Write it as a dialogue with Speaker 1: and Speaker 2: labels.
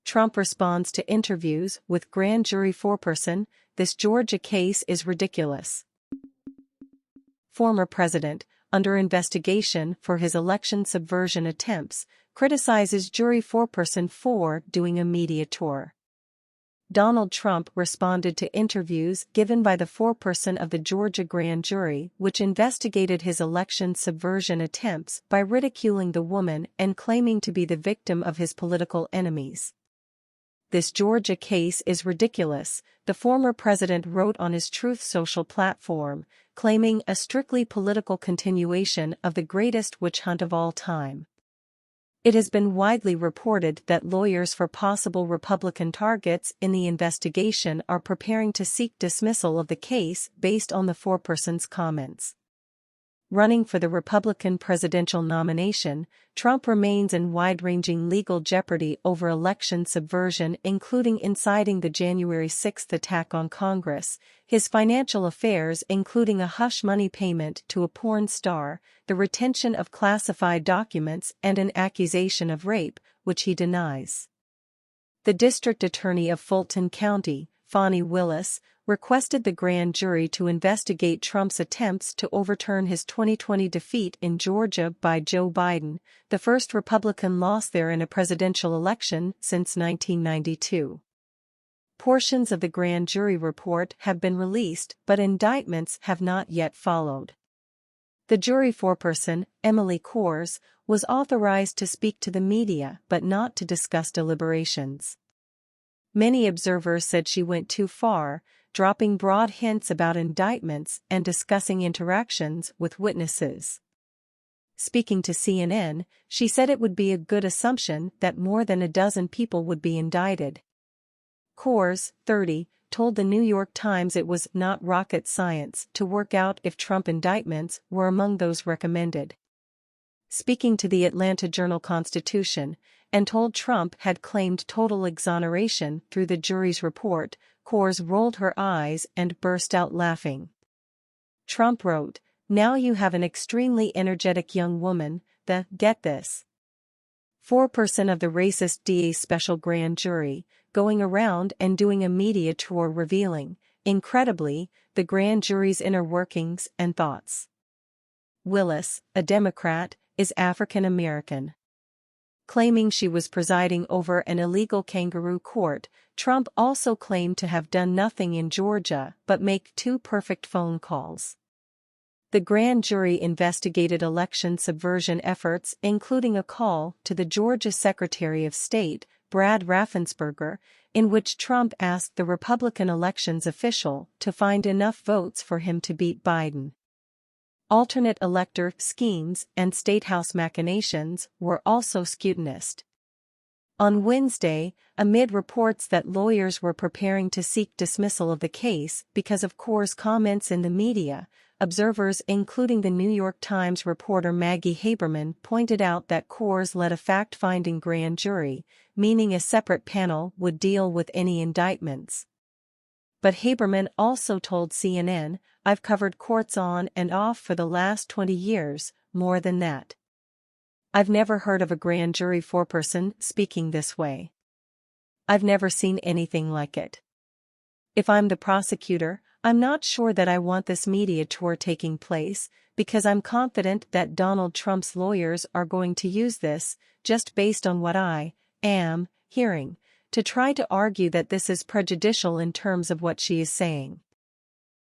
Speaker 1: Trump responds to interviews with grand jury foreperson, "This Georgia case is ridiculous." Former president, under investigation for his election subversion attempts, criticizes jury foreperson for doing a media tour. Donald Trump responded to interviews given by the foreperson of the Georgia grand jury, which investigated his election subversion attempts, by ridiculing the woman and claiming to be the victim of his political enemies. "This Georgia case is ridiculous," the former president wrote on his Truth Social platform, claiming a strictly political continuation of the greatest witch hunt of all time. It has been widely reported that lawyers for possible Republican targets in the investigation are preparing to seek dismissal of the case based on the foreperson's comments. Running for the Republican presidential nomination, Trump remains in wide-ranging legal jeopardy over election subversion, including inciting the January 6 attack on Congress, his financial affairs including a hush money payment to a porn star, the retention of classified documents, and an accusation of rape, which he denies. The district attorney of Fulton County, Fani Willis, requested the grand jury to investigate Trump's attempts to overturn his 2020 defeat in Georgia by Joe Biden, the first Republican loss there in a presidential election since 1992. Portions of the grand jury report have been released, but indictments have not yet followed. The jury foreperson, Emily Coors, was authorized to speak to the media but not to discuss deliberations. Many observers said she went too far, dropping broad hints about indictments and discussing interactions with witnesses. Speaking to CNN, she said it would be a good assumption that more than a dozen people would be indicted. Coors, 30, told the New York Times it was not rocket science to work out if Trump indictments were among those recommended. Speaking to the Atlanta Journal-Constitution, and told Trump had claimed total exoneration through the jury's report, Coors rolled her eyes and burst out laughing. Trump wrote, "Now you have an extremely energetic young woman, get this, foreperson of the racist DA special grand jury, going around and doing a media tour revealing, incredibly, the grand jury's inner workings and thoughts." Willis, a Democrat, is African American. Claiming she was presiding over an illegal kangaroo court, Trump also claimed to have done nothing in Georgia but make 2 perfect phone calls. The grand jury investigated election subversion efforts, including a call to the Georgia Secretary of State, Brad Raffensperger, in which Trump asked the Republican elections official to find enough votes for him to beat Biden. Alternate elector schemes and statehouse machinations were also scrutinized. On Wednesday, amid reports that lawyers were preparing to seek dismissal of the case because of Coors' comments in the media, observers including the New York Times reporter Maggie Haberman pointed out that Coors led a fact-finding grand jury, meaning a separate panel would deal with any indictments. But Haberman also told CNN, "I've covered courts on and off for the last 20 years, more than that. I've never heard of a grand jury foreperson speaking this way. I've never seen anything like it. If I'm the prosecutor, I'm not sure that I want this media tour taking place, because I'm confident that Donald Trump's lawyers are going to use this, just based on what I am hearing, to try to argue that this is prejudicial in terms of what she is saying."